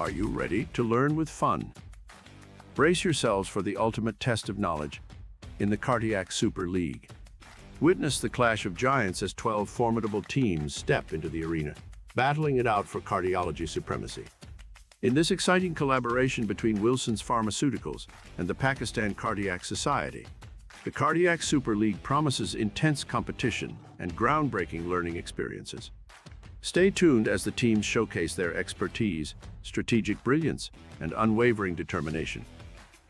Are you ready to learn with fun? Brace yourselves for the ultimate test of knowledge in the Cardiac Super League. Witness the clash of giants as 12 formidable teams step into the arena, battling it out for cardiology supremacy. In this exciting collaboration between Wilson's Pharmaceuticals and the Pakistan Cardiac Society, the Cardiac Super League promises intense competition and groundbreaking learning experiences. Stay tuned as the teams showcase their expertise, strategic brilliance, and unwavering determination.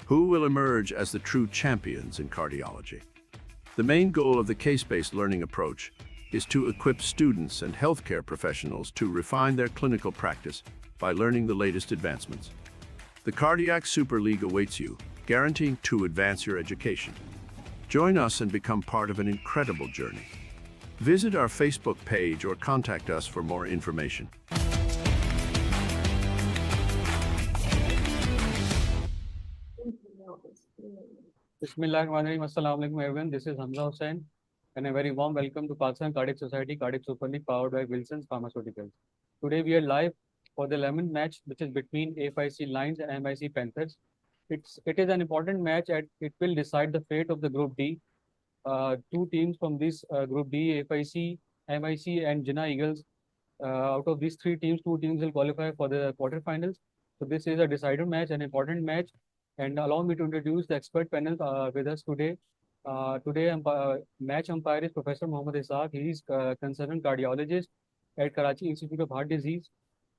Who will emerge as the true champions in cardiology? The main goal of the case-based learning approach is to equip students and healthcare professionals to refine their clinical practice by learning the latest advancements. The Cardiac Super League awaits you, guaranteeing to advance your education. Join us and become part of an incredible journey. Visit our Facebook page or contact us for more information. Bismillahirrahmanirrahim. Assalamu alaikum everyone. This is 𝐂𝐚𝐜 𝐒𝐿 and a very warm welcome to Pakistan Cardiac Society Cardiac Super League powered by Wilson's Pharmaceuticals. Today we are live for the 11th match, which is between A.F.I.C Lions and M.I.C Panthers. It is an important match and it will decide the fate of the Group D. Two teams from this Group D, A.F.I.C, M.I.C and 𝐂𝐚𝐫 Eagles. Out of these three teams, two teams will qualify for the quarterfinals. So this is a decider match, an important match. And allow me to introduce the expert panel with us today. Match umpire is Professor Mohammad Ishaq. He is consultant cardiologist at Karachi Institute of Heart Disease.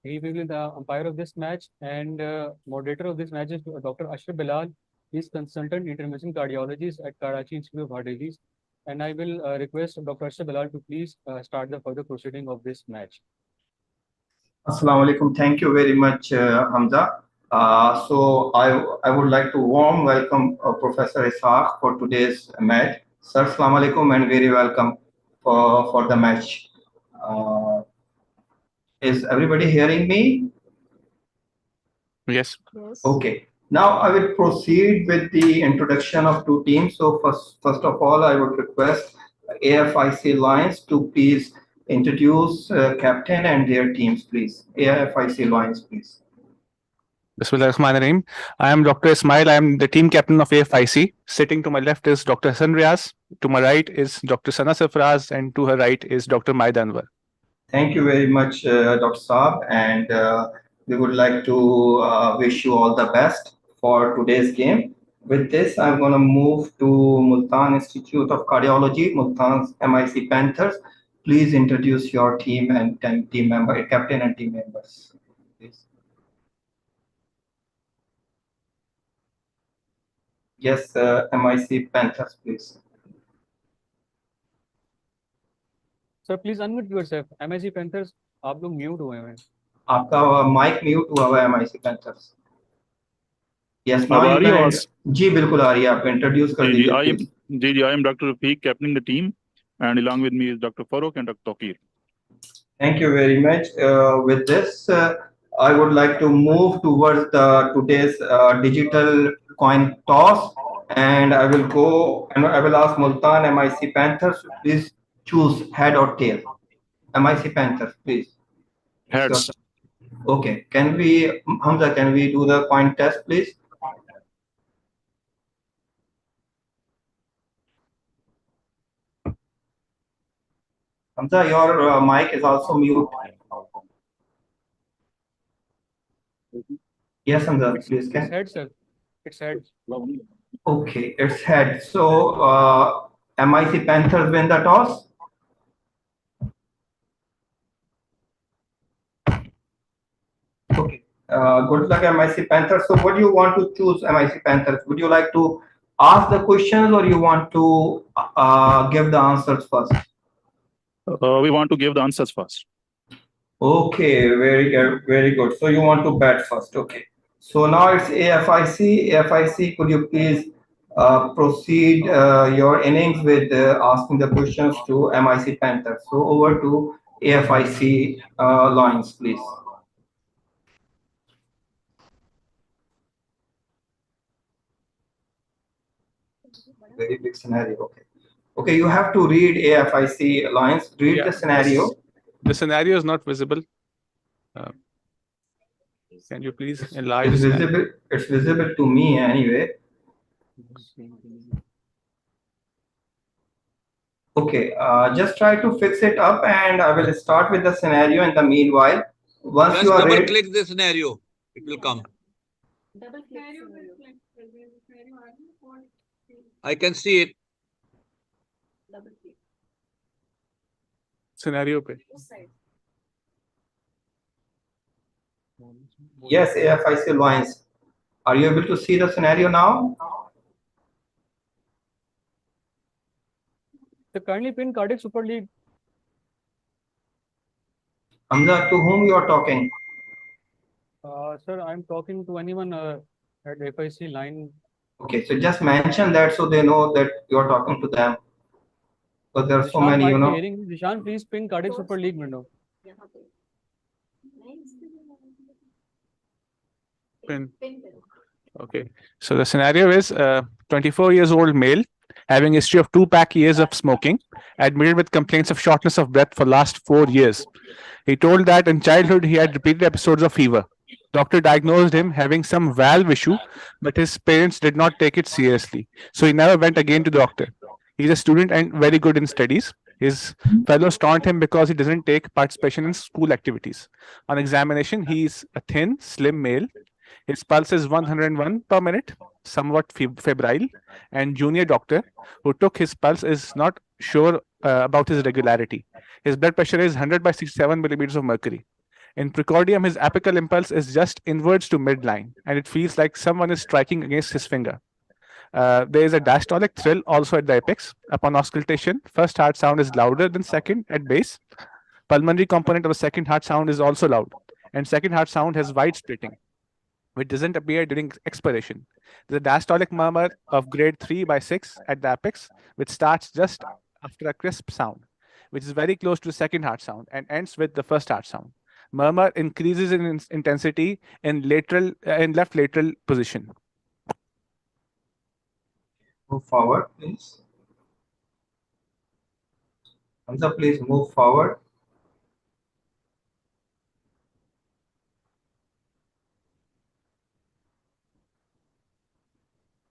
He will be the umpire of this match, and moderator of this match is Dr. Ashraf Bilal. He is consultant intervention cardiologist at Karachi Institute of Heart Disease. And I will request Dr. Ashraf Bilal to please start the further proceeding of this match. Assalamu alaikum. Thank you very much, Hamza. So I would like to warm welcome Professor Ishaq for today's match. Sir, assalamu alaikum and very welcome for the match. Is everybody hearing me? Yes. Okay. Now I will proceed with the introduction of two teams. So first of all, I would request A.F.I.C Lions to please introduce captain and their teams, please. A.F.I.C Lions, please. Bismillahirrahmanirrahim. I am Dr. Ismail. I am the team captain of A.F.I.C. Sitting to my left is Dr. Hassan Riaz. To my right is Dr. Sana Sarfaraz, and to her right is Dr. Maida Anwar. Thank you very much, Dr. Saab, and we would like to wish you all the best for today's game. With this, I'm going to move to Multan Institute of Cardiology, Multan's M.I.C Panthers. Please introduce your team and team member, captain and team members. Please. Yes, M.I.C Panthers, please. Sir, please unmute yourself. M.I.C Panthers, आप लोग mute हुए हैं. आपका mic mute हुआ है M.I.C Panthers. Yes, now you can. जी बिल्कुल आ रही है. आप इंट्रोड्यूस कर दीजिए. I am Dr. Rafiq, captaining the team, and along with me is Dr. Farooq and Dr. Taqir. Thank you very much. With this, I would like to move towards today's digital coin toss, and I will go and I will ask Multan M.I.C Panthers to please choose head or tail. M.I.C Panthers, please. Heads. Okay. Can we, Hamza? Can we do the coin test, please? Hamza, your mic is also mute. Yes, Hamza, please. It's head, sir. It's head. Okay, it's head. So, M.I.C Panthers win the toss? Okay. Good luck, M.I.C Panthers. So, what do you want to choose, M.I.C Panthers? Would you like to ask the questions or you want to give the answers first? We want to give the answers first. Okay, very good, very good. So you want to bet first, okay. So now it's A.F.I.C. A.F.I.C, could you please proceed your innings with asking the questions to M.I.C Panthers. So over to A.F.I.C Lions, please. Very big scenario, okay. Okay, you have to read A.F.I.C Lions. Read the scenario. The scenario is not visible. Can you please enlarge It's the scenario? visible. It's visible to me anyway. Okay, just try to fix it up, and I will start with the scenario in the meanwhile. Once Just you are double ready, click the scenario. It will come. I can see it. Scenario pe. yes, A.F.I.C lines. Are you able to see the scenario now? So kindly pin Cardiac Super League. Hamza, to whom you are talking? Sir, I'm talking to anyone at A.F.I.C line. Okay, so just mention that so they know that you are talking to them. Because there are so Zishan many, might you be know. hearing. Zishan, please pin Cardiac Super League window. Pin. Okay. So the scenario is 24 years old male having history of 2 years of smoking, admitted with complaints of shortness of breath for last 4 years. He told that in childhood he had repeated episodes of fever. Doctor diagnosed him having some valve issue, but his parents did not take it seriously. So he never went again to the doctor. He's a student and very good in studies. His fellows taunt him because he doesn't take participation in school activities. On examination, he's a thin, slim male. His pulse is 101 per minute, somewhat febrile, and junior doctor who took his pulse is not sure about his regularity. His blood pressure is 100 by 67 millimeters of mercury. In precordium, his apical impulse is just inwards to midline, and it feels like someone is striking against his finger. There is a diastolic thrill also at the apex. Upon auscultation, first heart sound is louder than second at base. Pulmonary component of the second heart sound is also loud, and second heart sound has wide splitting, which doesn't appear during expiration. There's a diastolic murmur of grade 3 by 6 at the apex, which starts just after a crisp sound, which is very close to the second heart sound and ends with the first heart sound. Murmur increases in intensity in left lateral position. Move forward, please. Hamza, please move forward.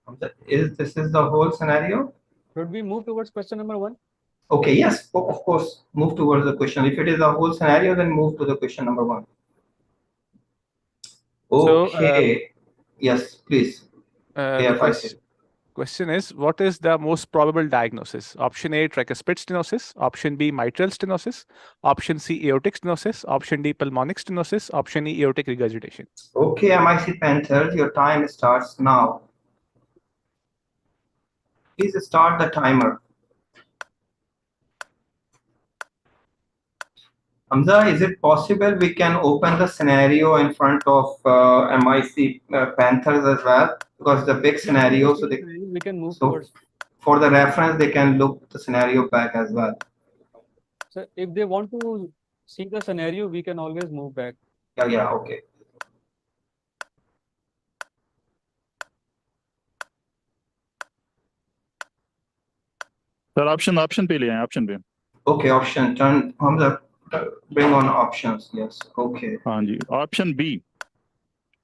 Hamza, this is the whole scenario? Should we move towards question number 1? Okay, yes, of course. Move towards the question. If it is the whole scenario, then move to the question number 1. Okay. Yes, please. The question is, what is the most probable diagnosis? Option A, tricuspid stenosis. Option B, mitral stenosis. Option C, aortic stenosis. Option D, pulmonic stenosis. Option E, aortic regurgitation. Okay, M.I.C Panthers, your time starts now. Please start the timer. Hamza, is it possible we can open the scenario in front of M.I.C Panthers as well? Because the big scenario, so we can move so towards. For the reference, they can look the scenario back as well. So if they want to see the scenario, we can always move back. Yeah, okay. Sir, option पे ले आए, option पे. Okay, option turn. Hamza, bring on options. Yes. Okay. हाँ जी. Option B,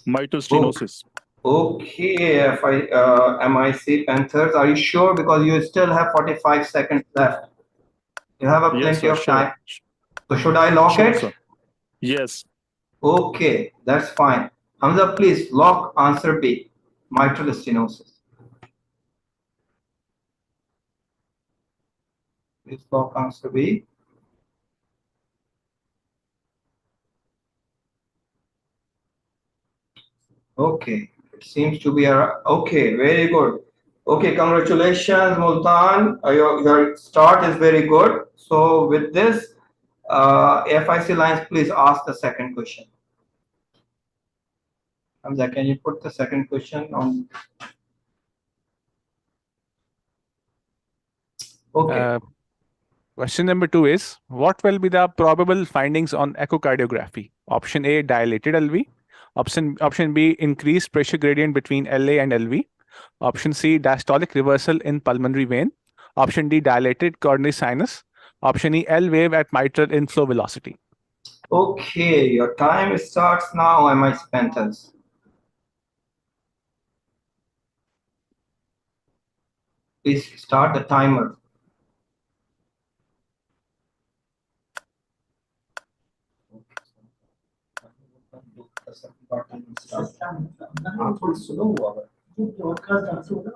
mitral stenosis. Okay, M.I.C Panthers, are you sure? Because you still have 45 seconds left. You have a plenty of time. So should I lock it? Sir. Yes. Okay, that's fine. Hamza, please lock answer B, mitral stenosis. Please lock answer B. Okay, it seems to be okay, very good. Okay, congratulations, Multan. Your start is very good. So with this, A.F.I.C lines, please ask the second question. Hamza, can you put the second question on? Okay. Question number 2 is, what will be the probable findings on echocardiography? Option A, dilated LV. Option B, increased pressure gradient between LA and LV. Option C, diastolic reversal in pulmonary vein. Option D, dilated coronary sinus. Option E, L wave at mitral inflow velocity. Okay, your time starts now, M.I.C Panthers. Please start the timer.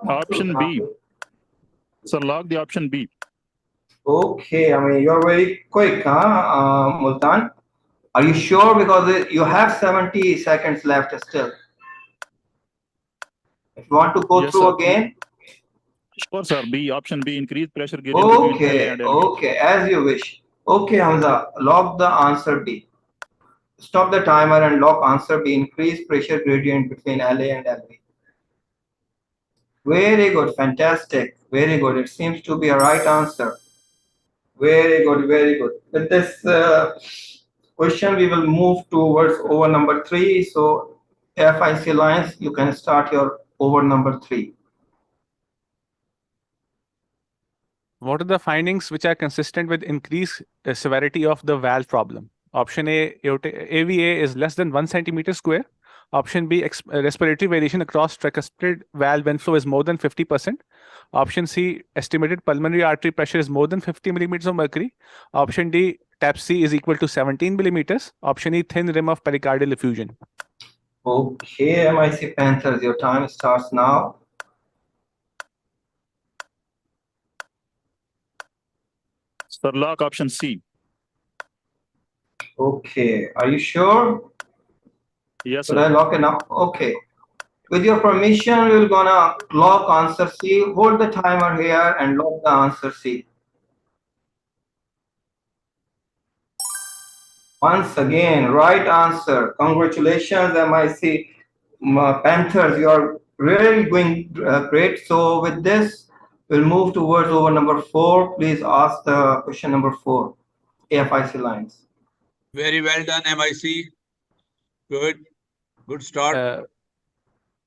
Option B. So log the option B. Okay, I mean, you're very quick, huh, Multan? Are you sure? Because you have 70 seconds left still. If you want to go Yes, through sir. again. Sure, sir. B. Option B. Increase pressure gradient between LA and LV. Okay, as you wish. Okay, Hamza, log the answer B. Stop the timer and log answer B. Increase pressure gradient between LA and LV. Very good, fantastic, very good. It seems to be a right answer. Very good, very good. With this question, we will move towards over number 3. So, F.I.C lines, you can start your over number 3. What are the findings which are consistent with increased severity of the valve problem? Option A, AVA is less than 1 centimeter square. Option B, respiratory variation across tricuspid valve inflow is more than 50%. Option C, estimated pulmonary artery pressure is more than 50 millimeters of mercury. Option D, TAP C is equal to 17 millimeters. Option E, thin rim of pericardial effusion. Okay, M.I.C Panthers, your time starts now. So log option C. Okay, are you sure? Yes, Should sir. I lock it now? Okay. With your permission, we're gonna lock answer C. Hold the timer here and lock the answer C. Once again, right answer. Congratulations, M.I.C Panthers. You are really going great. So with this, we'll move towards over number 4. Please ask the question number 4. A.F.I.C lines. Very well done, M.I.C. Good. Good start.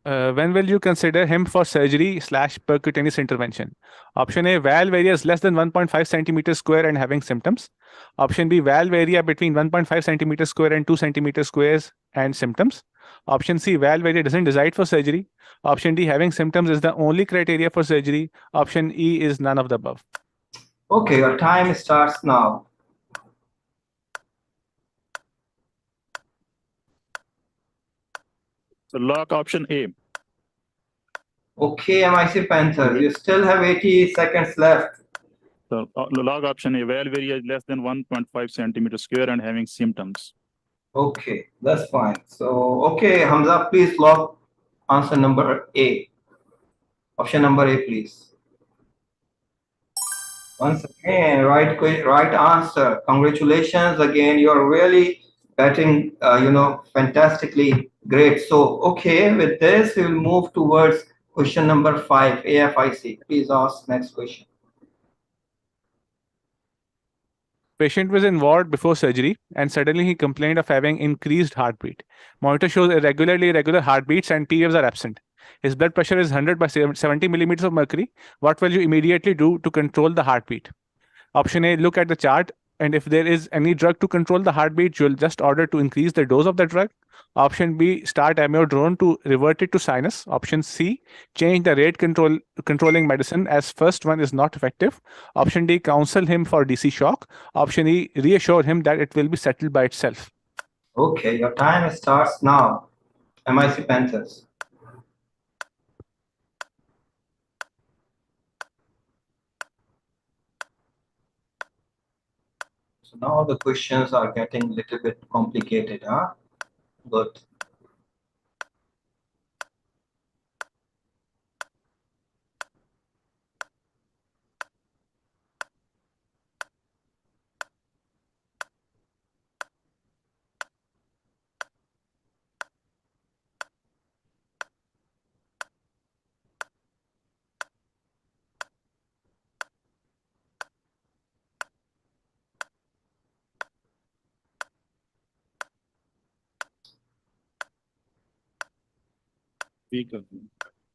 When will you consider him for surgery / percutaneous intervention? Option A, valve area is less than 1.5 centimeters square and having symptoms. Option B, valve area between 1.5 centimeters square and 2 centimeters squares and symptoms. Option C, valve area doesn't decide for surgery. Option D, having symptoms is the only criteria for surgery. Option E is none of the above. Okay, your time starts now. So log option A. Okay, M.I.C Panthers, you still have 80 seconds left. So log option A. Valve area is less than 1.5 centimeters square and having symptoms. Okay, that's fine. So, okay, Hamza, please log answer number A. Option number A, please. Once again, right answer. Congratulations again. You're really batting, fantastically great. So, okay, with this, we'll move towards question number 5, A.F.I.C. Please ask next question. Patient was in ward before surgery and suddenly he complained of having increased heartbeat. Monitor shows irregular heartbeats and P waves are absent. His blood pressure is 100 by 70 millimeters of mercury. What will you immediately do to control the heartbeat? Option A, look at the chart, and if there is any drug to control the heartbeat, you'll just order to increase the dose of the drug. Option B, start amiodarone to revert it to sinus. Option C, change the controlling medicine as first one is not effective. Option D, counsel him for DC shock. Option E, reassure him that it will be settled by itself. Okay, your time starts now. M.I.C Panthers. So now the questions are getting a little bit complicated, huh? Good.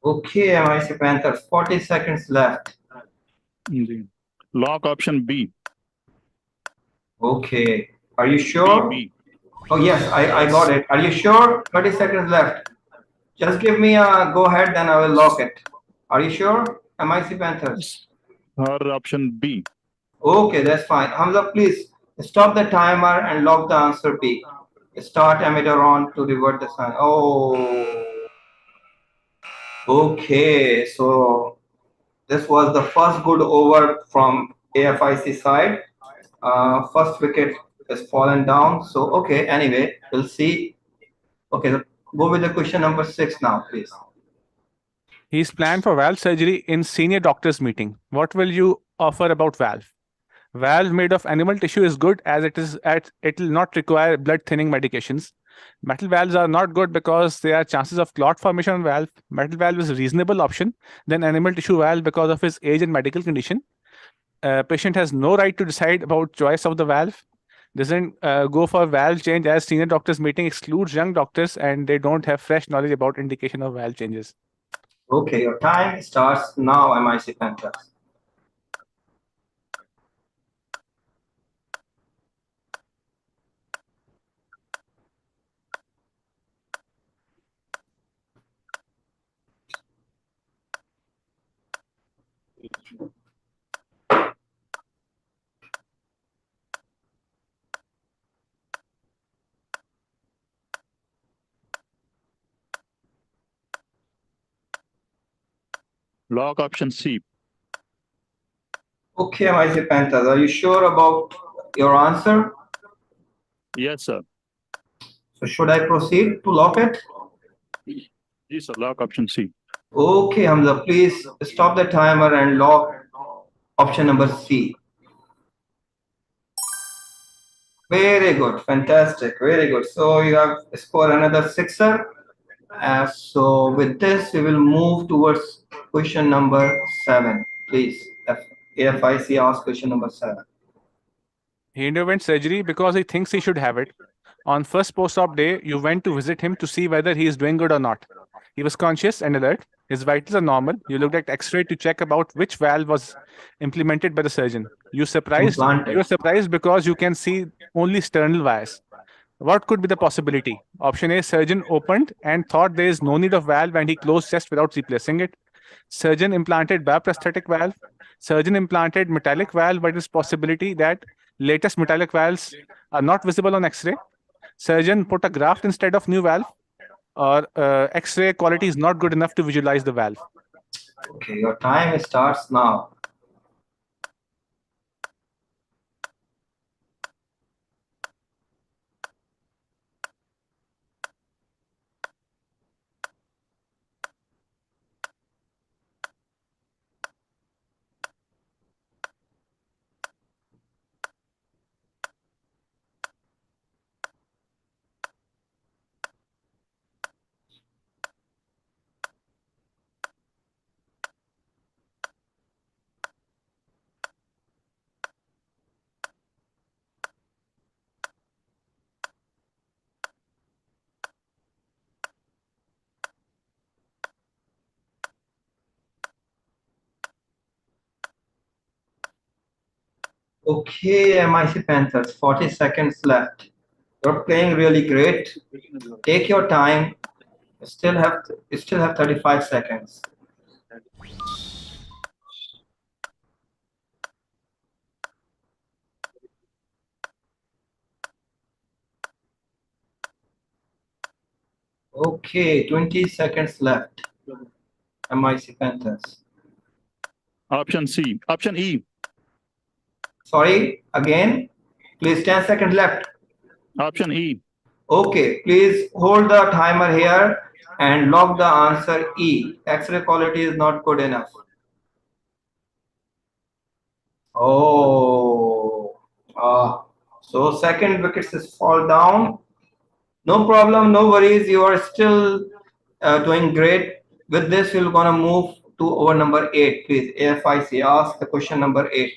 Okay, M.I.C Panthers, 40 seconds left. Log option B. Okay, are you sure? B. Oh, yes, I got it. Are you sure? 30 seconds left. Just give me a go ahead, then I will lock it. Are you sure? M.I.C Panthers. Or option B. Okay, that's fine. Hamza, please stop the timer and lock the answer B. Start emitter on to revert the sign. Oh, okay. So this was the first good over from A.F.I.C side. First wicket is fallen down. So, okay, anyway, we'll see. Okay, go with the question number 6 now, please. He's planned for valve surgery in senior doctors meeting. What will you offer about valve? Valve made of animal tissue is good as it will not require blood thinning medications. Metal valves are not good because there are chances of clot formation on valve. Metal valve is a reasonable option than animal tissue valve because of his age and medical condition. Patient has no right to decide about choice of the valve. Doesn't go for valve change as senior doctors meeting excludes young doctors and they don't have fresh knowledge about indication of valve changes. Okay, your time starts now, M.I.C Panthers. Lock option C. Okay, M.I.C Panthers, are you sure about your answer? Yes, sir. So should I proceed to lock it? Yes, sir. Lock option C. Okay, Hamza, please stop the timer and lock option number C. Very good, fantastic, very good. So you have scored another sixer. So with this, we will move towards question number 7. Please, A.F.I.C asks question number 7. He underwent surgery because he thinks he should have it. On first post-op day, you went to visit him to see whether he is doing good or not. He was conscious and alert. His vitals are normal. You looked at X-ray to check about which valve was implemented by the surgeon. You were surprised because you can see only sternal wires. What could be the possibility? Option A, surgeon opened and thought there is no need of valve and he closed chest without replacing it. Surgeon implanted bioprosthetic valve. Surgeon implanted metallic valve, but it's possibility that latest metallic valves are not visible on X-ray. Surgeon put a graft instead of new valve, or X-ray quality is not good enough to visualize the valve. Okay, your time starts now. Okay, M.I.C Panthers, 40 seconds left. You're playing really great. Take your time. You still have 35 seconds. Okay, 20 seconds left. M.I.C Panthers. Option C. Option E. Sorry, again. Please, 10 seconds left. Option E. Okay, please hold the timer here and lock the answer E. X-ray quality is not good enough. Oh, so second wickets is fall down. No problem, no worries. You are still doing great. With this, we're gonna move to over number 8. Please, A.F.I.C ask the question number 8.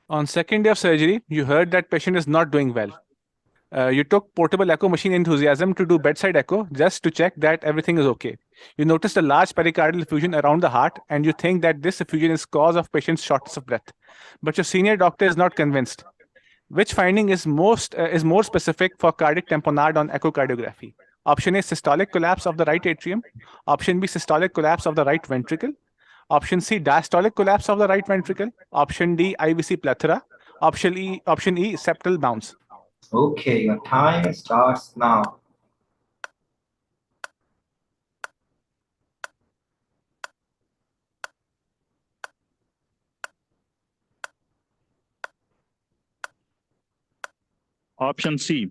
On second day of surgery, you heard that patient is not doing well. You took portable echo machine enthusiasm to do bedside echo just to check that everything is okay. You noticed a large pericardial effusion around the heart and you think that this effusion is cause of patient's shortness of breath. But your senior doctor is not convinced. Which finding is more specific for cardiac tamponade on echocardiography? Option A, systolic collapse of the right atrium. Option B, systolic collapse of the right ventricle. Option C, diastolic collapse of the right ventricle. Option D, IVC plethora. Option E, septal bounce. Okay, your time starts now. Option C.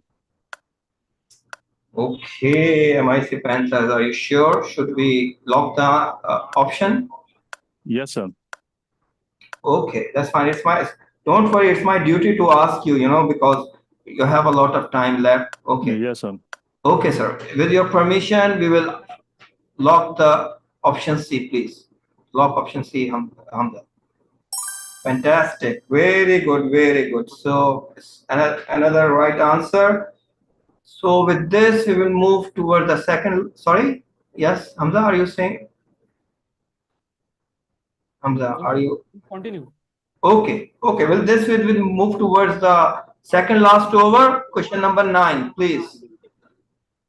Okay, M.I.C Panthers, are you sure? Should we lock the option? Yes, sir. Okay, that's fine. Don't worry, it's my duty to ask you, because you have a lot of time left. Okay. Yes, sir. Okay, sir. With your permission, we will lock the option C, please. Lock option C, Hamza. Fantastic. Very good, very good. So another right answer. So with this, we will move toward the second. Sorry. Yes, Hamza, are you saying? Hamza, are you? Continue. Okay. Okay. Well, this will move towards the second last over. Question number 9, please.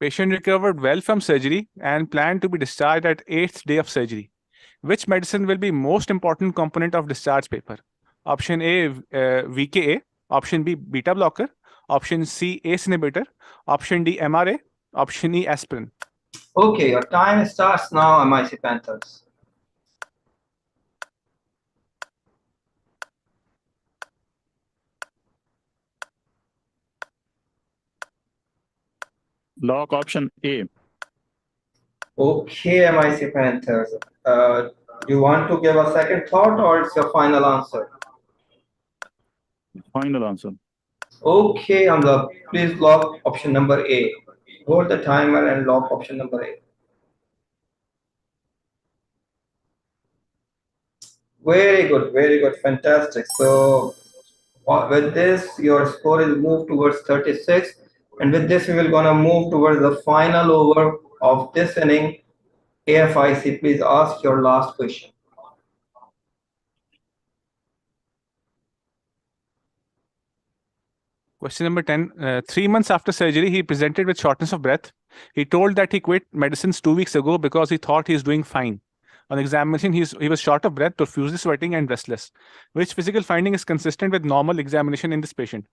Patient recovered well from surgery and planned to be discharged at 8th day of surgery. Which medicine will be most important component of discharge paper? Option A, VKA. Option B, beta blocker. Option C, ACE inhibitor. Option D, MRA. Option E, aspirin. Okay, your time starts now, M.I.C Panthers. Lock option A. Okay, M.I.C Panthers. Do you want to give a second thought or it's your final answer? Final answer. Okay, Hamza, please lock option number A. Hold the timer and lock option number A. Very good, fantastic. So with this, your score is moved towards 36. And with this, we will gonna move towards the final over of this inning. A.F.I.C, please ask your last question. Question number 10. 3 months after surgery, he presented with shortness of breath. He told that he quit medicines 2 weeks ago because he thought he is doing fine. On examination, he was short of breath, profusely sweating, and restless. Which physical finding is consistent with normal examination in this patient?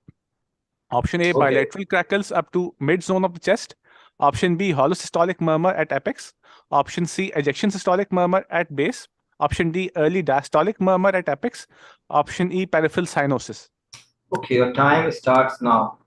Option A, bilateral crackles up to mid-zone of the chest. Option B, hollow systolic murmur at apex. Option C, ejection systolic murmur at base. Option D, early diastolic murmur at apex. Option E, peripheral cyanosis. Okay, your time starts now.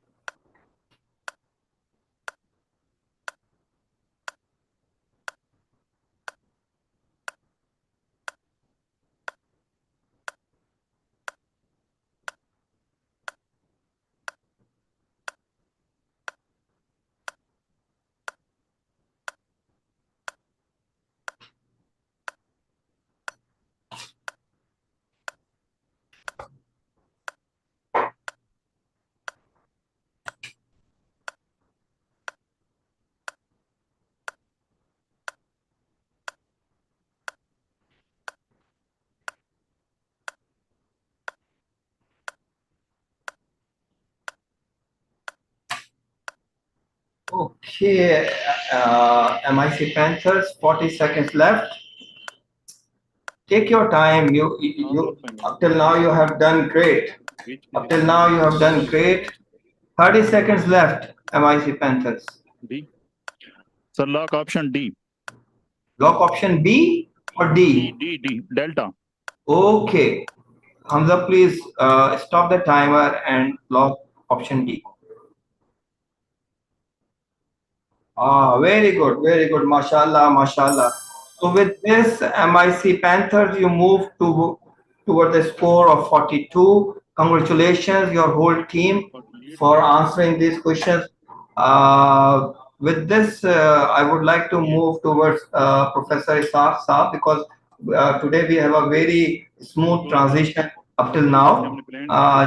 Okay, M.I.C Panthers, 40 seconds left. Take your time. You up till now you have done great. Up till now you have done great. 30 seconds left, M.I.C Panthers. D. So lock option D. Lock option B or D? D. Delta. Okay. Hamza, please stop the timer and lock option D. Very good. Mashallah, mashallah. So with this, M.I.C Panthers, you move toward the score of 42. Congratulations, your whole team, for answering these questions. With this, I would like to move towards Professor Isaac Saab, because today we have a very smooth transition up till now.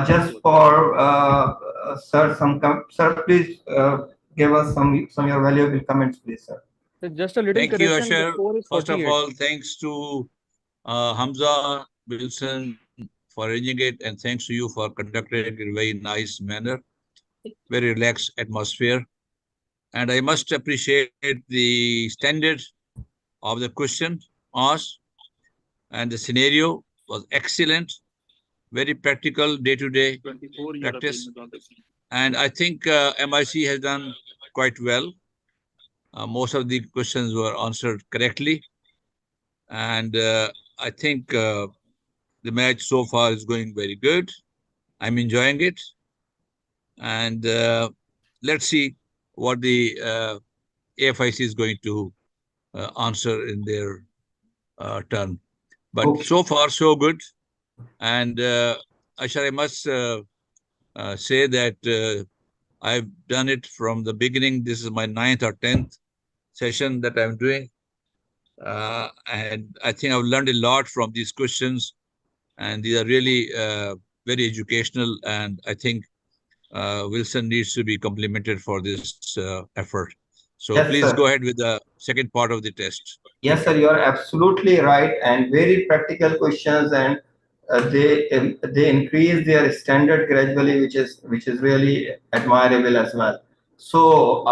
Just for sir, sir, please give us some your valuable comments, please, sir. So just a little Thank you, correction. The Asher. score is First of 48. all, thanks to Hamza Wilson for arranging it, and thanks to you for conducting it in a very nice manner, very relaxed atmosphere. And I must appreciate the standard of the question asked, and the scenario was excellent, very practical day-to-day practice. And I think MIC has done quite well. Most of the questions were answered correctly. And I think the match so far is going very good. I'm enjoying it. And let's see what the A.F.I.C is going to answer in their turn. But so far, so good. And Ashar, I must say that I've done it from the beginning. This is my 9th or 10th session that I'm doing. And I think I've learned a lot from these questions. And these are really very educational. And I think Wilson needs to be complimented for this effort. So Yes, please sir. go ahead with the second part of the test. Yes, sir, you are absolutely right, and very practical questions, and they increase their standard gradually, which is really admirable as well. So,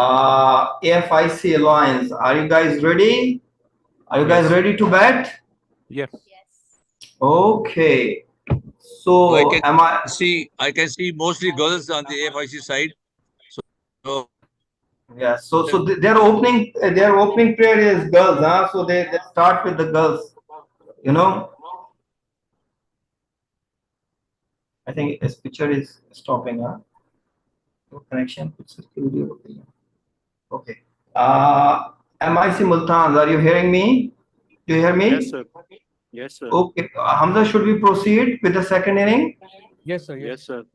A.F.I.C Alliance, are you guys ready? Are you guys ready to bet? Yes. Okay. So, I can see mostly girls on the A.F.I.C side. So yeah, so their opening prayer is girls, huh? So they start with the girls, you know. I think this picture is stopping, huh? Connection. Okay. M.I.C Multan, are you hearing me? Do you hear me? Yes, sir. Yes, sir. Okay. Hamza, should we proceed with the second inning? Yes, sir. Yes, sir.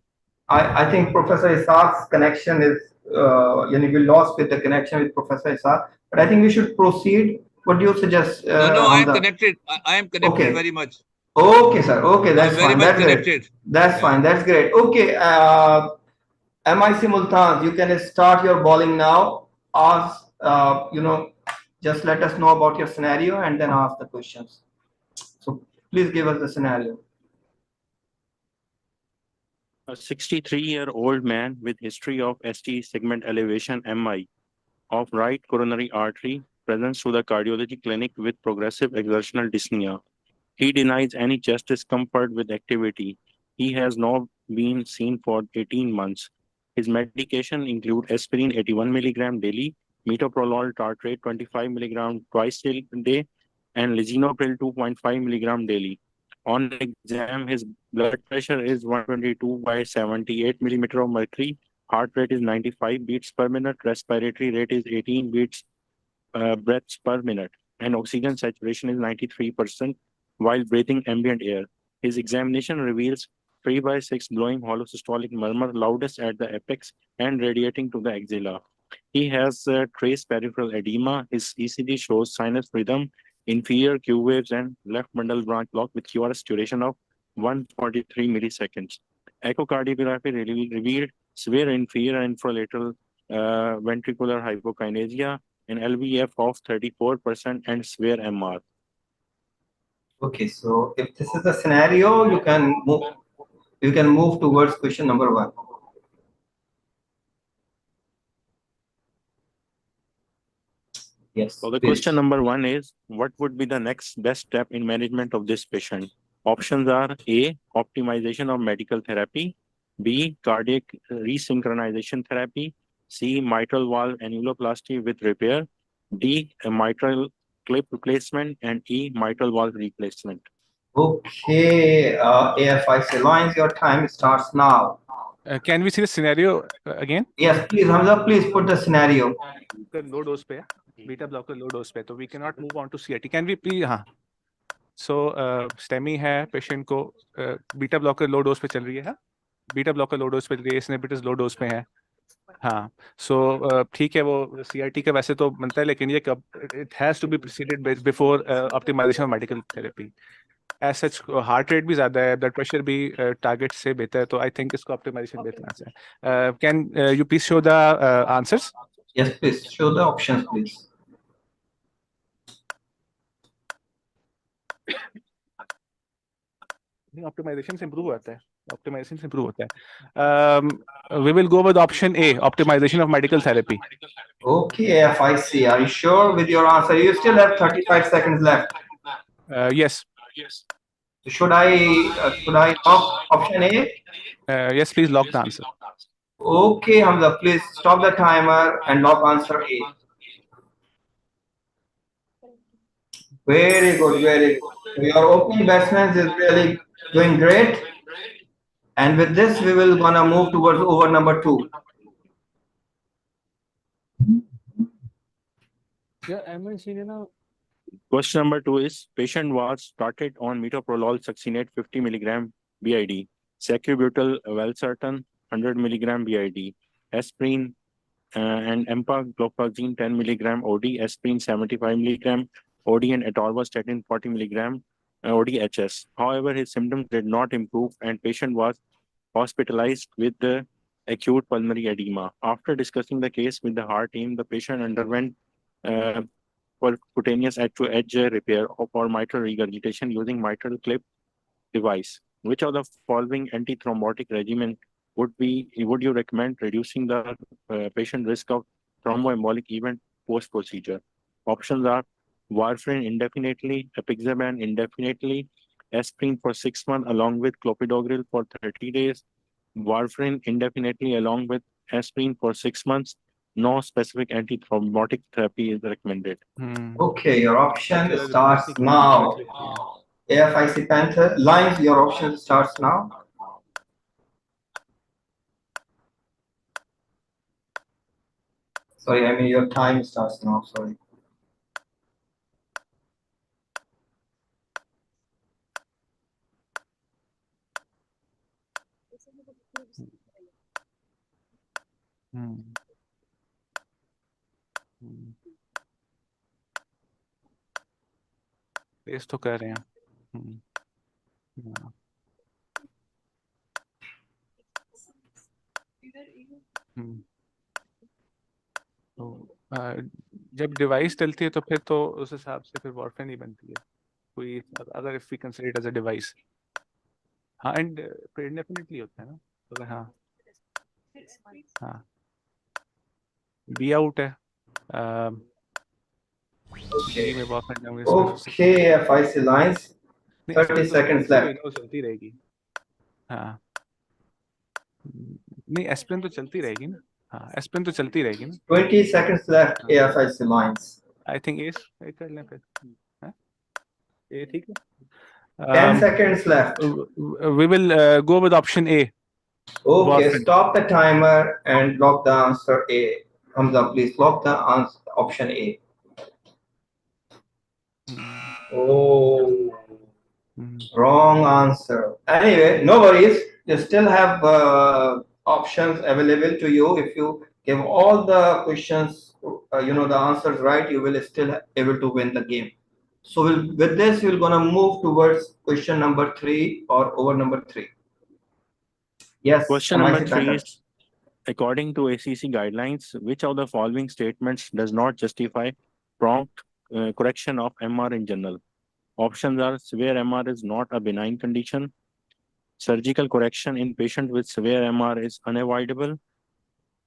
I think Professor Isaaq's connection is, we lost with the connection with Professor Isaaq, but I think we should proceed. What do you suggest? No, I am Hamza? connected. I am connected very much. Okay, sir. Okay, that's very fine. much That's connected. great. That's fine. That's great. Okay. M.I.C Multan, you can start your bowling now. Ask, just let us know about your scenario and then ask the questions. So please give us the scenario. A 63-year-old man with history of ST segment elevation MI of right coronary artery presents to the cardiology clinic with progressive exertional dyspnea. He denies any chest discomfort with activity. He has now been seen for 18 months. His medication include aspirin 81 milligram daily, metoprolol tartrate 25 milligram twice a day, and lisinopril 2.5 milligram daily. On exam, his blood pressure is 122 by 78 millimeter of mercury. Heart rate is 95 beats per minute. Respiratory rate is 18 beats breaths per minute. And oxygen saturation is 93% while breathing ambient air. His examination reveals 3 by 6 blowing hollow systolic murmur, loudest at the apex and radiating to the axilla. He has trace peripheral edema. His ECG shows sinus rhythm, inferior Q waves, and left bundle branch block with QRS duration of 143 milliseconds. Echocardiography revealed severe inferior and infralateral ventricular hypokinesia, an LVF of 34% and severe MR. Okay, so if this is the scenario, you can move towards question number 1. Yes. So the question number 1 is, what would be the next best step in management of this patient? Options are A, optimization of medical therapy, B, cardiac resynchronization therapy, C, mitral valve annuloplasty with repair, D, a mitral clip replacement, and E, mitral valve replacement. Okay, A.F.I.C Alliance, your time starts now. Can we see the scenario again? Yes, please, Hamza, please put the scenario. Low dose pe, beta blocker low dose pe, so we cannot move on to CRT. Can we please? हाँ. So STEMI है, patient को beta blocker low dose पे चल रही है, beta blocker low dose पे चल रही है, inhibitors low dose पे है. हाँ, so ठीक है, वो CRT का वैसे तो बनता है, लेकिन ये कब it has to be preceded before optimization of medical therapy. As such, heart rate भी ज़्यादा है, blood pressure भी target से बेहतर है, तो I think इसको optimization बेहतर है. Can you please show the answers? Yes, please show the options, please. Optimization से improve होता है. Optimization से improve होता है. We will go with option A, optimization of medical therapy. Okay, AFIC. Are you sure with your answer? You still have 35 seconds left. Yes. Should I lock option A? Yes, please lock the answer. Okay, Hamza, please stop the timer and lock answer A. Very good, very good. Your opening batsman is really doing great. And with this, we will gonna move towards over number 2. Yeah, M.I.C ने ना Question number 2 is patient was started on metoprolol succinate 50 milligram BID, sacubitril valsartan 100 milligram BID, aspirin and empagliflozin 10 milligram OD, aspirin 75 milligram OD, and atorvastatin 40 milligram ODHS. However, his symptoms did not improve, and patient was hospitalized with the acute pulmonary edema. After discussing the case with the heart team, the patient underwent percutaneous edge-to-edge repair for mitral regurgitation using mitral clip device. Which of the following antithrombotic regimen would you recommend reducing the patient risk of thromboembolic event post-procedure? Options are warfarin indefinitely, apixaban indefinitely, aspirin for 6 months along with clopidogrel for 30 days, warfarin indefinitely along with aspirin for 6 months. No specific antithrombotic therapy is recommended. Okay, your option starts now. AFIC Panther lines, your option starts now. Sorry, I mean your time starts now. Sorry. Paste तो कर रहे हैं. तो जब device चलती है तो फिर तो उस हिसाब से फिर वारफेरिन ही बनती है कोई, अगर if we consider it as a device. हाँ, एंड फिर डेफिनेटली होता है ना. तो हाँ हाँ बी आउट है. Okay. में वारफेरिन जाऊंगे. Okay, AFIC lines. 30 seconds left. चलती रहेगी. हाँ नहीं, एस्पिरिन तो चलती रहेगी ना. हाँ, एस्पिरिन तो चलती रहेगी ना. 20 seconds left. AFIC lines. I think ए कर लें फिर. ए ठीक है. 10 seconds left. We will go with option A. Okay, Warfarin. stop the timer and lock the answer A. Hamza, please lock the answer option A. Oh, wrong answer. Anyway, no worries. You still have options available to you. If you give all the questions, the answers right, you will still able to win the game. So with this, we're gonna move towards question number 3 or over number 3. Yes. Question number 3 is, according to ACC guidelines, which of the following statements does not justify prompt correction of MR in general? Options are severe MR is not a benign condition. Surgical correction in patients with severe MR is unavoidable.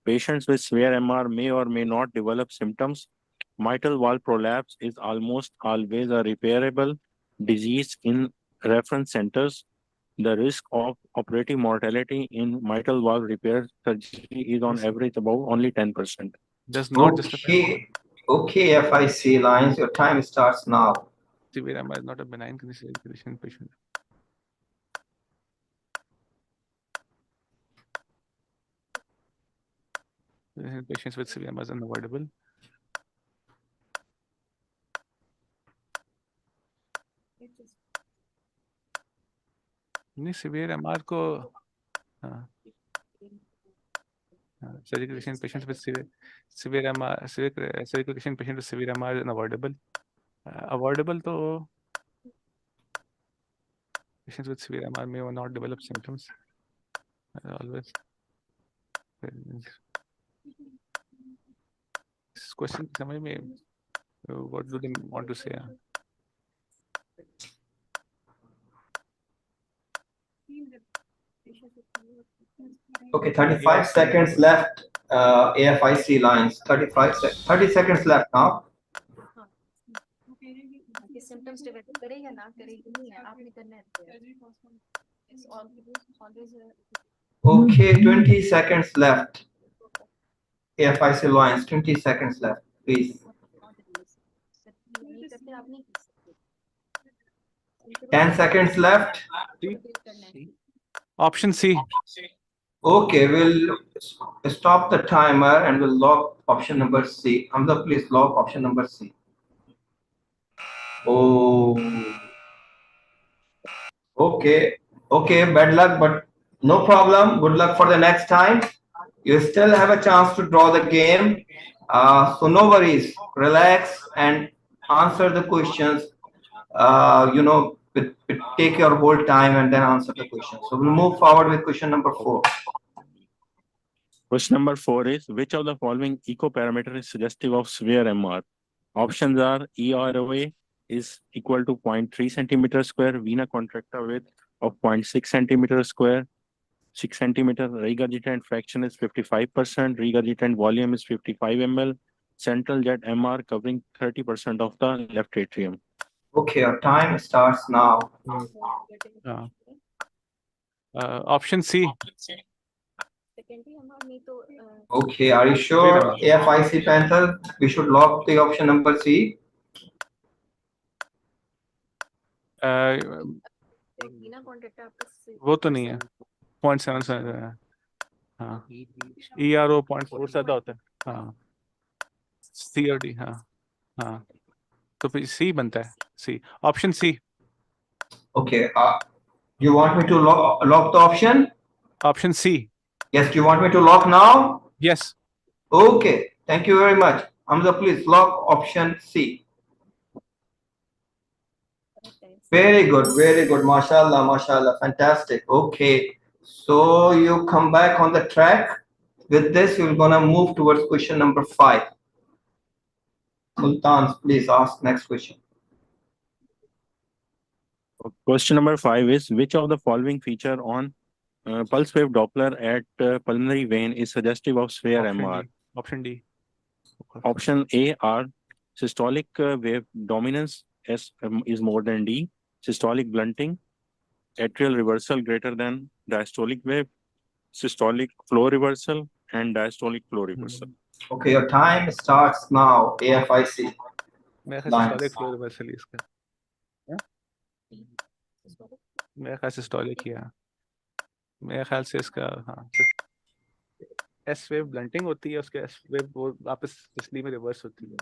Patients with severe MR may or may not develop symptoms. Mitral valve prolapse is almost always a repairable disease in reference centers. The risk of operative mortality in mitral valve repair surgery is on average about only 10%. Does not justify. Okay, FIC lines, your time starts now. Severe MR is not a benign condition patient. Patients with severe MR is unavoidable. नहीं, severe MR को surgical patients with severe MR, surgical patient with severe MR is unavoidable. Avoidable तो patients with severe MR may or not develop symptoms. Always. This question समझ में, what do they want to say? Okay, 35 seconds left. A.F.I.C lines. 30 seconds left now. symptoms develop करे या ना करे नहीं है आपने करना है it's always Okay, 20 seconds left. A.F.I.C lines. 20 seconds left, please. 10 seconds left. Option C. Okay, we'll stop the timer and we'll lock option number C. Hamza, please lock option number C. Oh, okay, bad luck, but no problem. Good luck for the next time. You still have a chance to draw the game. So no worries. Relax and answer the questions. Take your whole time and then answer the question. So we'll move forward with question number 4. Question number 4 is, which of the following echo parameter is suggestive of severe MR? Options are EROA is equal to 0.3 centimeter square, vena contracta width of 0.6 centimeter square, 6 centimeter, regurgitant fraction is 55%, regurgitant volume is 55 ml, central jet MR covering 30% of the left atrium. Okay, our time starts now. Option C. Okay, are you sure? A.F.I.C Panther, we should lock the option number C. वो तो नहीं है 0.77 है हाँ ERO 0.4 ज़्यादा होता है हाँ CRD हाँ तो फिर C बनता है C option C. Okay, you want me to lock the option? Option C. Yes, do you want me to lock now? Yes. Okay, thank you very much. Hamza, please lock option C. Very good, mashallah, fantastic. Okay, so you come back on the track. With this, we're gonna move towards question number 5. Sultan, please ask next question. Question number 5 is, which of the following feature on pulse wave Doppler at pulmonary vein is suggestive of severe MR? Option D. Option A are systolic wave dominance is more than D, systolic blunting, atrial reversal greater than diastolic wave, systolic flow reversal, and diastolic flow reversal. Okay, your time starts now. A.F.I.C. मेरे ख्याल systolic flow reversal इसका मेरे ख्याल systolic ही है मेरे ख्याल से इसका हाँ S wave blunting होती है उसके S wave वो वापस सिस्टली में रिवर्स होती है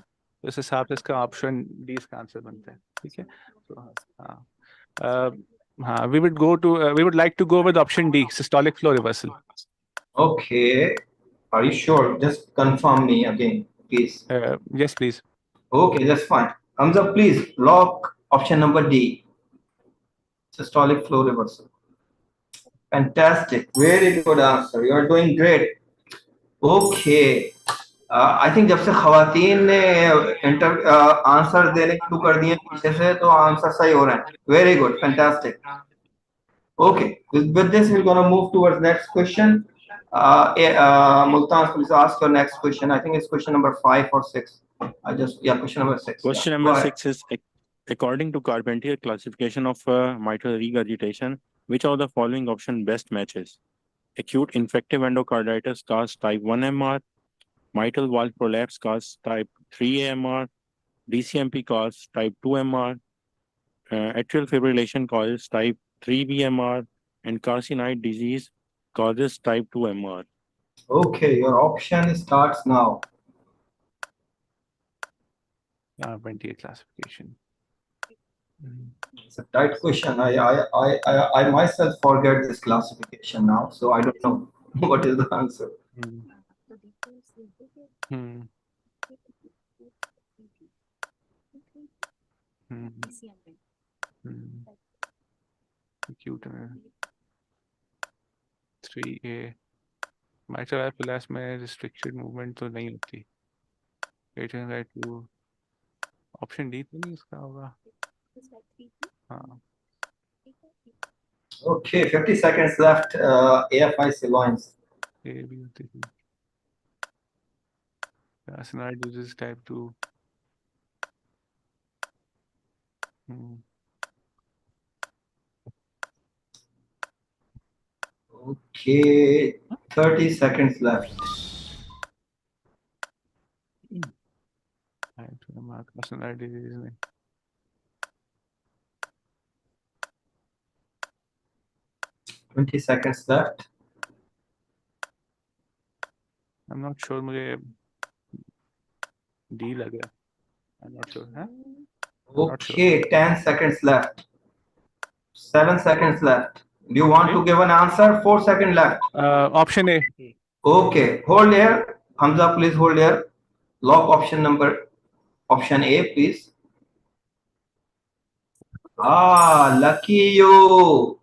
तो इस हिसाब से इसका ऑप्शन डी इसका आंसर बनता है ठीक है तो हाँ we would like to go with option D systolic flow reversal. Okay, are you sure? Just confirm me again, please. Yes, please. Okay, that's fine. Hamza, please lock option number D, systolic flow reversal. Fantastic, very good answer. You are doing great. Okay, I think जब से खवातीन ने answer देने शुरू कर दिए पीछे से तो आंसर सही हो रहा है. Very good, fantastic. Okay, with this we're gonna move towards next question. Multan, please ask your next question. I think it's question number 5 or 6. Question number 6. Question number 6 is, according to Carpentier classification of mitral regurgitation, which of the following option best matches? Acute infective endocarditis cause type 1 MR, mitral valve prolapse cause type 3 MR, DCMP cause type 2 MR, atrial fibrillation causes type 3B MR, and carcinoid disease causes type 2 MR. Okay, your option starts now. Carpentier classification. It's a tight question. I myself forget this classification now, so I don't know what is the answer. Acute 3A mitral valve prolapse में restricted movement तो नहीं होती. Right to option D तो नहीं इसका होगा. हाँ. Okay, 50 seconds left. A.F.I.C lines. A, B, C. Arsenal uses type 2. Okay, 30 seconds left. Arsenal disease. 20 seconds left. I'm not sure मुझे D लग रहा है. I'm not sure. Huh? Okay, 10 seconds left. 7 seconds left. Do you want to give an answer? 4 seconds left. Option A. Okay, hold here. Hamza, please hold here. Lock option A, please. Ah, lucky you.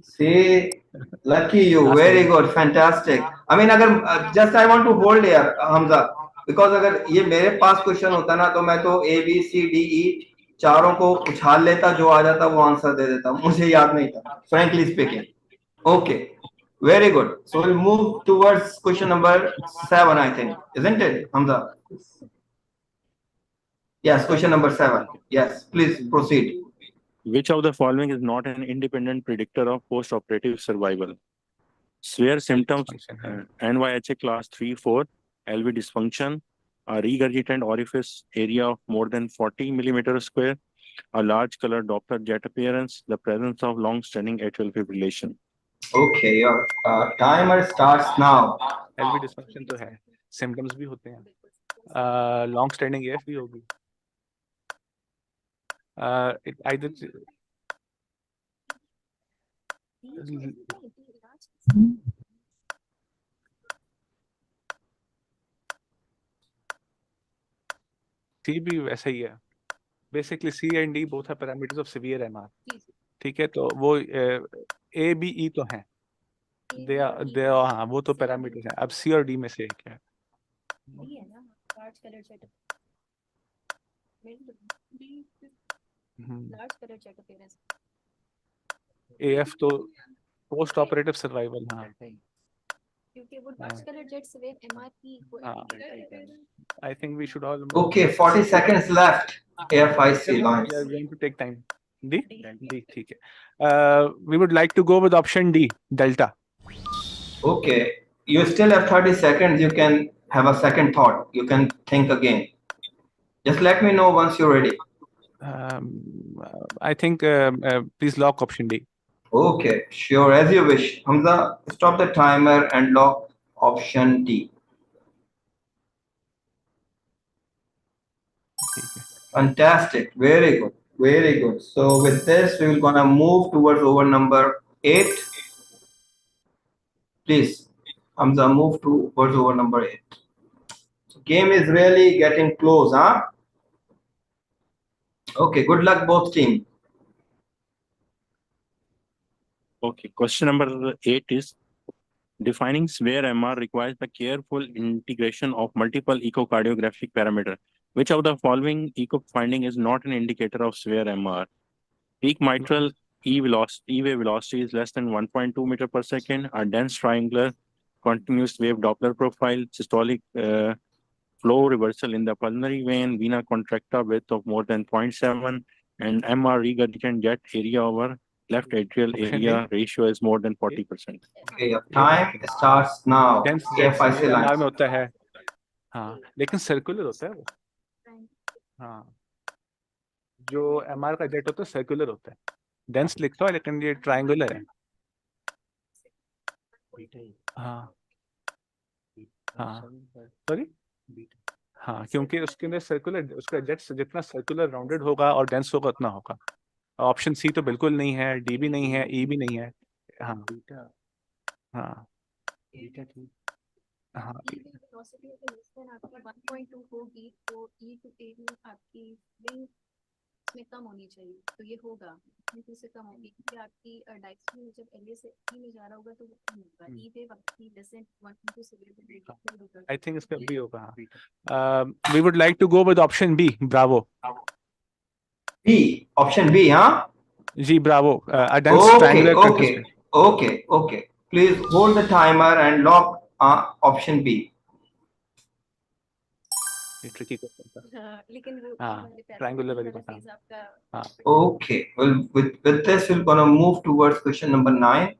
See, lucky you. Very good, fantastic. I mean, अगर just I want to hold here, Hamza, because अगर ये मेरे पास question होता ना तो मैं तो A B C D E चारों को उछाल लेता, जो आ जाता वो आंसर दे देता. मुझे याद नहीं था, frankly speaking. Okay, very good. So we'll move towards question number 7, I think, isn't it, Hamza? Yes, question number 7. Yes, please proceed. Which of the following is not an independent predictor of post-operative survival? Severe symptoms, NYHA class 3-4, LV dysfunction, a regurgitant orifice area of more than 40 millimeters square, a large color Doppler jet appearance, the presence of long-standing atrial fibrillation. Okay, your timer starts now. LV dysfunction तो है, symptoms भी होते हैं. Long standing AF भी होगी. It either C भी वैसा ही है. Basically C and D both are parameters of severe MR. ठीक है, तो वो A, B, E तो हैं. They are हाँ, वो तो parameters हैं. अब C और D में से एक है. AF तो post operative survival हाँ. क्योंकि वो लार्ज कलर जेट सवेर एमआर की I think we should all. Okay, 40 seconds left. A.F.I.C lines. We are going to take time. D, ठीक है. We would like to go with option D, delta. Okay, you still have 30 seconds. You can have a second thought. You can think again. Just let me know once you're ready. I think please lock option D. Okay, sure, as you wish. Hamza, stop the timer and lock option D. Fantastic, very good, very good. So with this, we will gonna move towards over number 8. Please, Hamza, move towards over number 8. Game is really getting close, huh? Okay, good luck both teams. Okay, question number 8 is defining severe MR requires the careful integration of multiple echocardiographic parameters. Which of the following echo finding is not an indicator of severe MR? Peak mitral E-wave velocity is less than 1.2 meter per second. A dense triangular continuous wave Doppler profile, systolic flow reversal in the pulmonary vein, vena contracta width of more than 0.7, and MR regurgitant jet area over left atrial area ratio is more than 40%. Okay, your time starts now. Dense A.F.I.C lines. में होता है. हाँ, लेकिन circular होता है वो. हाँ, जो MR का जेट होता है सर्कुलर होता है. डेंस लिखता है लेकिन ये ट्रायंगुलर है. हाँ हाँ सॉरी हाँ, क्योंकि उसके अंदर सर्कुलर, उसका जेट जितना सर्कुलर राउंडेड होगा और डेंस होगा उतना होगा. ऑप्शन सी तो बिल्कुल नहीं है, डी भी नहीं है, ई भी नहीं है. हाँ हाँ हाँ, वेलोसिटी अगर लेस देन आपकी 1.2 होगी तो ई टू ए में आपकी विंग में कम होनी चाहिए, तो ये होगा नीचे से कम होगी क्योंकि आपकी डायरेक्शन में जब एल से ई में जा रहा होगा तो वो कम होगा. ई वेव आपकी डिसेंट 1.2 से होगा. आई थिंक इसका भी होगा. We would like to go with option B, bravo. B, option B, huh? G Bravo. A dense triangular consistent. Okay. Please hold the timer and lock option B. ये tricky question था. लेकिन वो हाँ, वाले पैसे triangular वाला वाली बता. phase आपका हाँ. Okay. Well, with this, we're gonna move towards question number 9.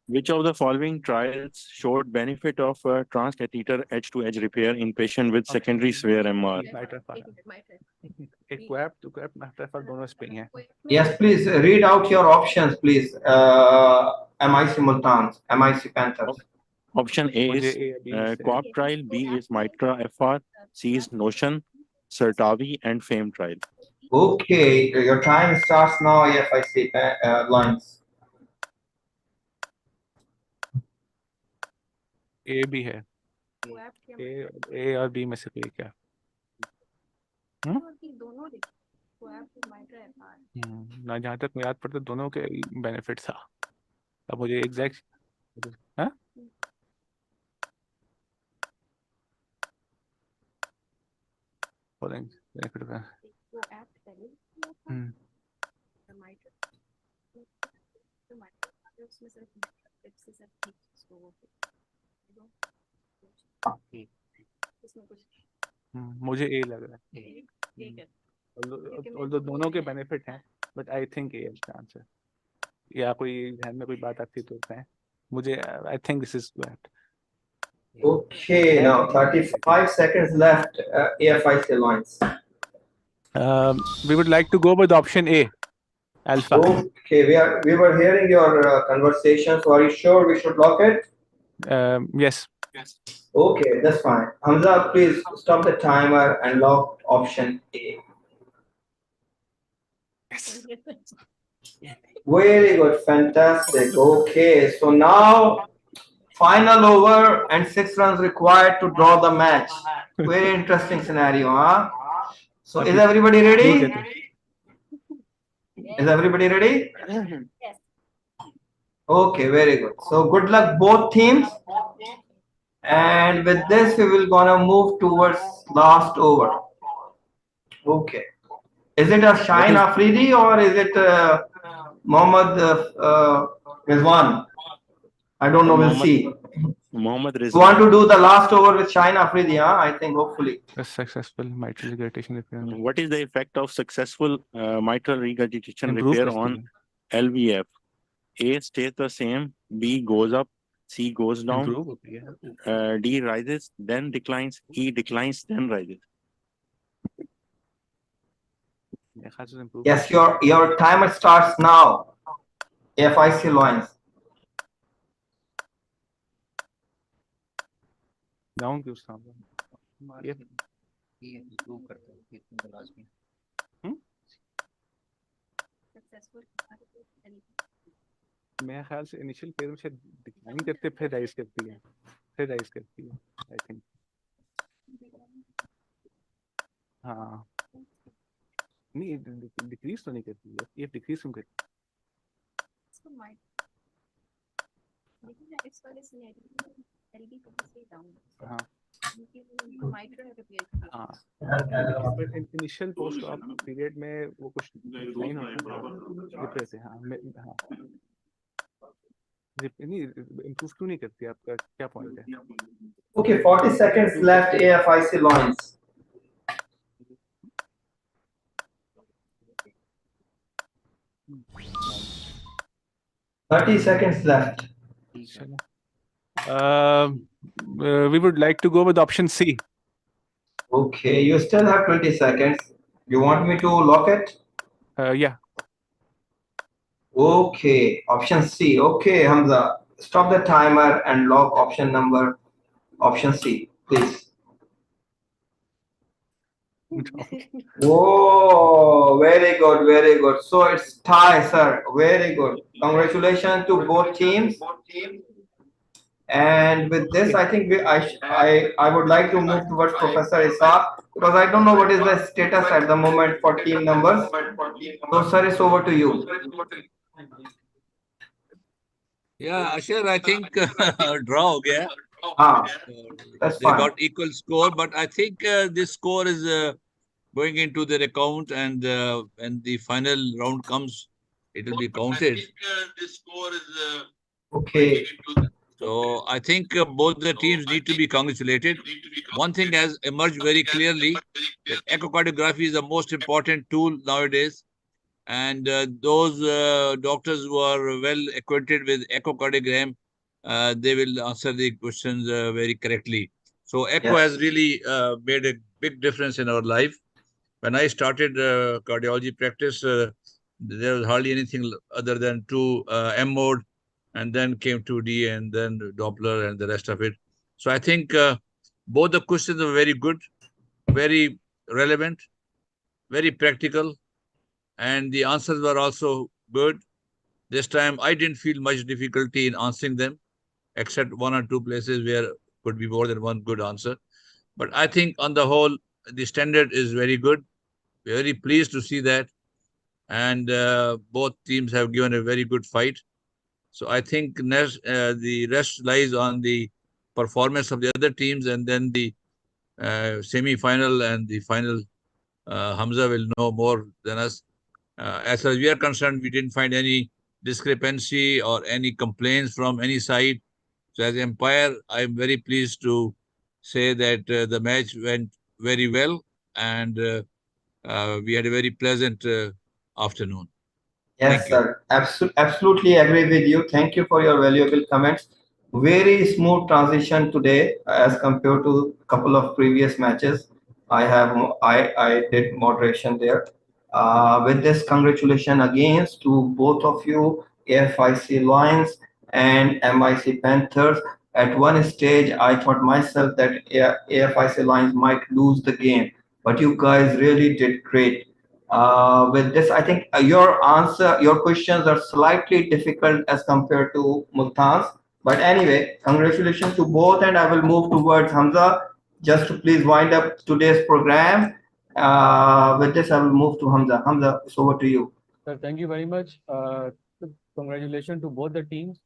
Which of the following trials showed benefit of transcatheter edge-to-edge repair in patient with secondary severe MR? एक QAP, तो QAP MFR दोनों इस पे ही हैं. Yes, please read out your options, please. M.I.C Multans, M.I.C Panthers. Option A मुझे is A या B में से. Co-op trial, B is MITRA FR, C is Notion, Certavi, and FAME trial. Okay, your time starts now. A.F.I.C lines. A भी है. A और B में से कोई क्या? ना जहाँ तक मैं याद पड़ता दोनों के बेनिफिट था. अब मुझे एग्जैक्ट हाँ बेनिफिट का मुझे ए लग रहा है. और दोनों के बेनिफिट हैं, but I think A is the answer. या कोई ध्यान में कोई बात आती तो बताएं. मुझे I think this is that. Okay, now 35 seconds left. A.F.I.C lines. We would like to go with option A, alpha. Okay, we were hearing your conversation. So are you sure we should lock it? Yes. Okay, that's fine. Hamza, please stop the timer and lock option A. Yes. Very good, fantastic. Okay, so now final over and 6 runs required to draw the match. Very interesting scenario, huh? So is everybody ready? Is everybody ready? Yes. Okay, very good. So good luck both teams. And with this, we will gonna move towards last over. Okay. Is it a Shine Afridi or is it Mohammad Rizwan? I don't know. We'll see. Mohammad Rizwan. You want to do the last over with Shine Afridi? Huh? I think hopefully. A successful mitral regurgitation repair. What is the effect of successful mitral regurgitation Improve repair on LVF? A stays the same, B goes up, C goes down, D rises, then declines, E declines, then rises. Yes, your timer starts now. A.F.I.C lines. Down क्यों मेरे ख्याल से initial phase में शायद decline करते फिर rise करती है आई थिंक. हाँ नहीं डिक्रीज तो नहीं करती है. ये डिक्रीज क्यों करती है? हाँ इनिशियल पोस्ट ऑप पीरियड में वो कुछ डिक्लाइन होता है. हाँ इम्प्रूव क्यों नहीं करती? आपका क्या पॉइंट है? Okay, 40 seconds left. A.F.I.C lines. $30 seconds left. We would like to go with option C. Okay, you still have 20 seconds. You want me to lock it? Yeah. Okay, option C. Okay, Hamza, stop the timer and lock option C, please. Whoa, very good. So it's tie, sir. Very good. Congratulations to both teams. And with this, I think I would like to move towards Professor Ishaq, because I don't know what is the status at the moment for team numbers. So, sir, it's over to you. Yeah, Ashar, I think draw हो गया. Ah, So that's they fine. got equal score, but I think this score is going into their account, and when the final round comes, it will be counted. Okay. So I think both the teams need to be congratulated. One thing has emerged very clearly that echocardiography is the most important tool nowadays, and those doctors who are well acquainted with echocardiogram, they will answer the questions very correctly. So echo Yes. has really made a big difference in our life. When I started cardiology practice, there was hardly anything other than two M mode, and then came 2D, and then Doppler, and the rest of it. So I think both the questions are very good, very relevant, very practical, and the answers were also good. This time I didn't feel much difficulty in answering them, except one or two places where could be more than one good answer. But I think on the whole, the standard is very good. Very pleased to see that. And both teams have given a very good fight. So I think the rest lies on the performance of the other teams, and then the semi-final and the final. Hamza will know more than us. As far as we are concerned, we didn't find any discrepancy or any complaints from any side. So as Empire, I'm very pleased to say that the match went very well, and we had a very pleasant afternoon. Thank Yes, you. sir. Absolutely agree with you. Thank you for your valuable comments. Very smooth transition today as compared to a couple of previous matches. I did moderation there. With this, congratulations again to both of you, AFIC Lions and MIC Panthers. At one stage, I thought myself that AFIC Lions might lose the game, but you guys really did great. With this, I think your questions are slightly difficult as compared to Multan's. But anyway, congratulations to both, and I will move towards Hamza. Just to please wind up today's program. With this, I will move to Hamza. Hamza, it's over to you. Sir, thank you very much. Congratulations to both the teams.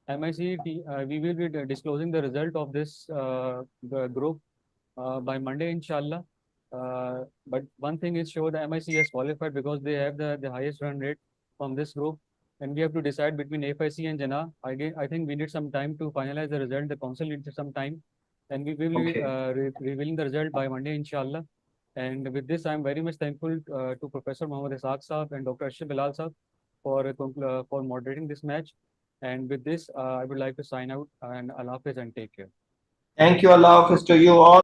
We will be disclosing the result of this the group by Monday, inshallah. But one thing is sure, the MIC has qualified because they have the highest run rate from this group. And we have to decide between AFIC and Jannah. I think we need some time to finalize the result. The council needs some time. And we will be Okay. revealing the result by Monday, inshallah. And with this, I'm very much thankful to Professor Mohammad Ishaq Saab and Dr. Ashraf Bilal Saab for moderating this match. And with this, I would like to sign out, and Allah Hafiz and take care. Thank you, Allah Hafiz to you all.